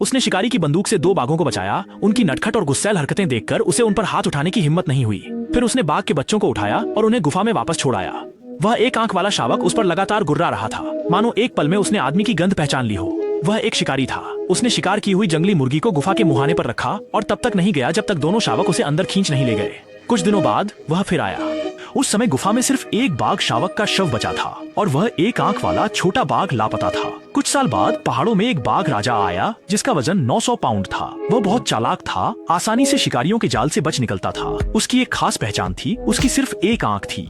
उसने शिकारी की बंदूक से 2 बाघों को बचाया। उनकी नटखट और गुस्सैल हरकतें देखकर उसे उन पर हाथ उठाने की हिम्मत नहीं हुई। फिर उसने बाघ के बच्चों को उठाया और उन्हें गुफा में वापस छोड़ आया। वह एक आंख वाला शावक उस पर लगातार गुर्रा रहा था, मानो एक पल में उसने आदमी की गंध पहचान ली हो। वह एक शिकारी था। उसने शिकार की हुई जंगली मुर्गी को गुफा के मुहाने पर रखा और तब तक नहीं गया जब तक दोनों शावक उसे अंदर खींच नहीं ले गए। कुछ दिनों बाद वह फिर आया। उस समय गुफा में सिर्फ एक बाघ शावक का शव बचा था और वह एक आंख वाला छोटा बाघ लापता था। कुछ साल बाद पहाड़ों में एक बाघ राजा आया जिसका वजन 900 पाउंड था। वह बहुत चालाक था, आसानी से शिकारियों के जाल से बच निकलता था। उसकी एक खास पहचान थी, उसकी सिर्फ एक आंख थी।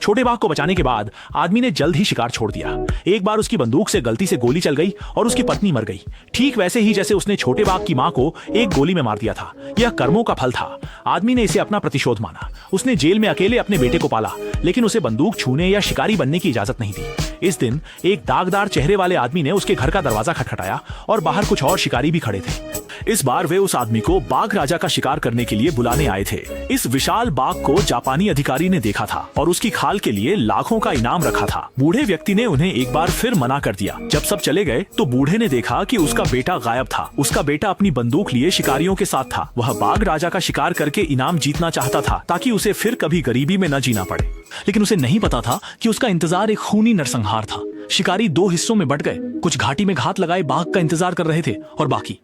छोटे बाघ को बचाने के बाद आदमी ने जल्द ही शिकार छोड़ दिया। एक बार उसकी बंदूक से गलती से गोली चल गई और उसकी पत्नी मर गई, ठीक वैसे ही जैसे उसने छोटे बाघ की मां को एक गोली में मार दिया था। यह कर्मों का फल था। आदमी ने इसे अपना प्रतिशोध माना। उसने जेल में अकेले अपने बेटे को पाला, लेकिन उसे बंदूक छूने या शिकारी बनने की इजाजत नहीं दी। इस दिन एक दागदार चेहरे वाले आदमी ने उसके घर का दरवाजा खटखटाया और बाहर कुछ और शिकारी भी खड़े थे। इस बार वे उस आदमी को बाघ राजा का शिकार करने के लिए बुलाने आए थे। इस विशाल बाघ को जापानी अधिकारी ने देखा था और उसकी खाल के लिए लाखों का इनाम रखा था। बूढ़े व्यक्ति ने उन्हें एक बार फिर मना कर दिया। जब सब चले गए तो बूढ़े ने देखा कि उसका बेटा गायब था। उसका बेटा अपनी बंदूक लिए शिकारियों के साथ था। वह बाघ राजा का शिकार करके इनाम जीतना चाहता था ताकि उसे फिर कभी गरीबी में न जीना पड़े। लेकिन उसे नहीं पता था कि उसका इंतजार एक खूनी नरसंहार था। शिकारी 2 हिस्सों में बंट गए। कुछ घाटी में घात लगाए बाघ का इंतजार कर रहे थे और बाकी